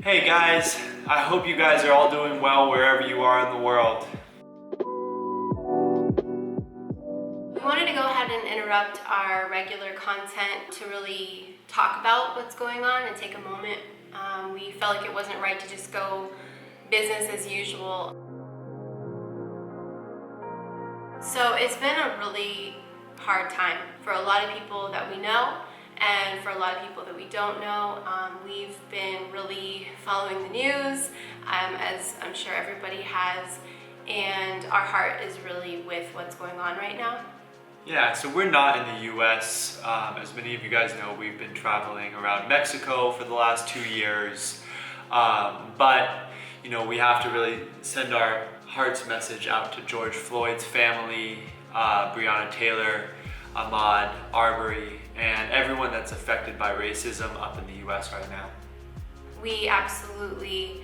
Hey guys, I hope you guys are all doing well wherever you are in the world. We wanted to go ahead and interrupt our regular content to really talk about what's going on and take a moment. We felt like it wasn't right to just go business as usual. So it's been a really hard time for a lot of people that we know and for a lot of people that we don't know. We've been really following the news, as I'm sure everybody has, and our heart is really with what's going on right now. Yeah, so we're not in the US. As many of you guys know, we've been traveling around Mexico for the last 2 years. But, we have to really send our heart's message out to George Floyd's family, Breonna Taylor, Ahmaud Arbery, and everyone that's affected by racism up in the US right now. We absolutely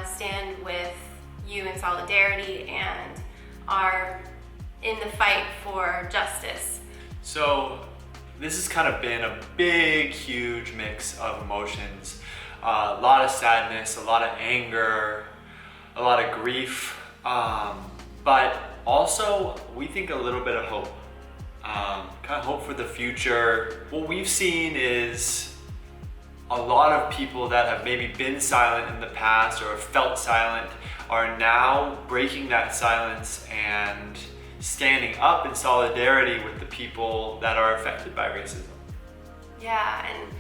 stand with you in solidarity and are in the fight for justice. So this has kind of been a big, huge mix of emotions. A lot of sadness, a lot of anger, a lot of grief, but also we think a little bit of hope. Kind of hope for the future. What we've seen is a lot of people that have maybe been silent in the past or have felt silent are now breaking that silence and standing up in solidarity with the people that are affected by racism. Yeah, and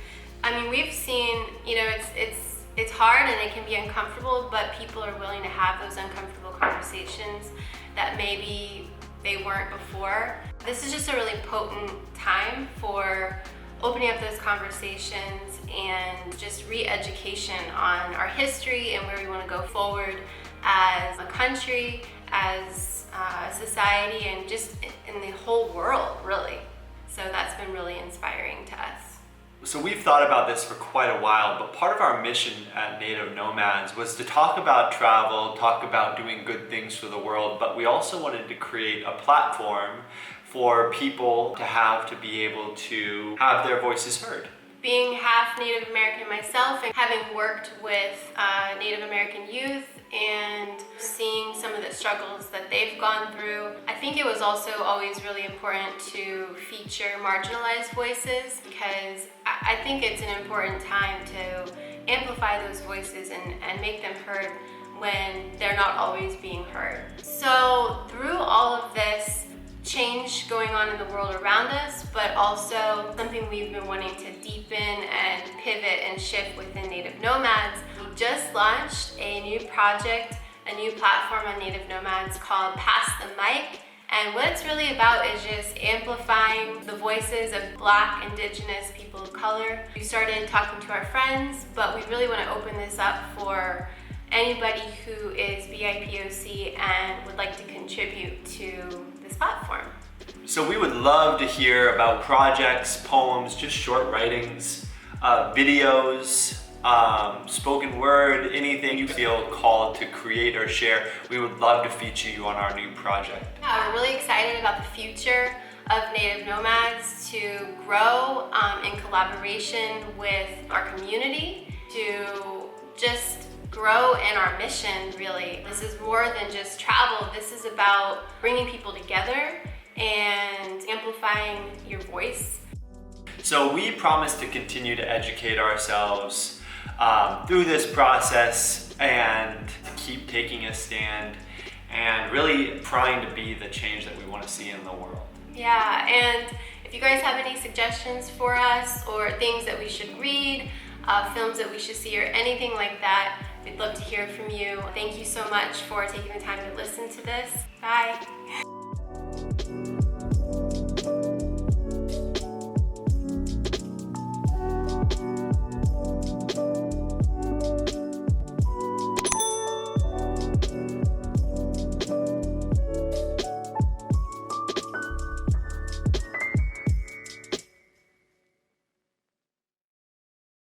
I mean, we've seen, it's hard and it can be uncomfortable, but people are willing to have those uncomfortable conversations that maybe they weren't before. This is just a really potent time for opening up those conversations and just re-education on our history and where we want to go forward as a country, as a society, and just in the whole world, really. So that's been really inspiring to us. So we've thought about this for quite a while, but part of our mission at Native Nomads was to talk about travel, talk about doing good things for the world, but we also wanted to create a platform for people to be able to have their voices heard. Being half Native American myself and having worked with Native American youth and seeing some of the struggles that they've gone through, I think it was also always really important to feature marginalized voices, because I think it's an important time to amplify those voices and make them heard when they're not always being heard. So through all of this change going on in the world around us, but also something we've been wanting to deepen and pivot and shift within Native Nomads, we just launched a new project, a new platform on Native Nomads called Pass the Mic. And what it's really about is just amplifying the voices of Black, Indigenous, people of color. We started talking to our friends, but we really want to open this up for anybody who is BIPOC and would like to contribute to this platform. So we would love to hear about projects, poems, just short writings, videos, spoken word, anything you feel called to create or share. We would love to feature you on our new project. Yeah, we're really excited about the future of Native Nomads to grow in collaboration with our community, to just grow in our mission, really. This is more than just travel. This is about bringing people together and amplifying your voice. So we promise to continue to educate ourselves through this process and to keep taking a stand and really trying to be the change that we want to see in the world. Yeah, and if you guys have any suggestions for us or things that we should read, films that we should see, or anything like that, we'd love to hear from you. Thank you so much for taking the time to listen to this. Bye.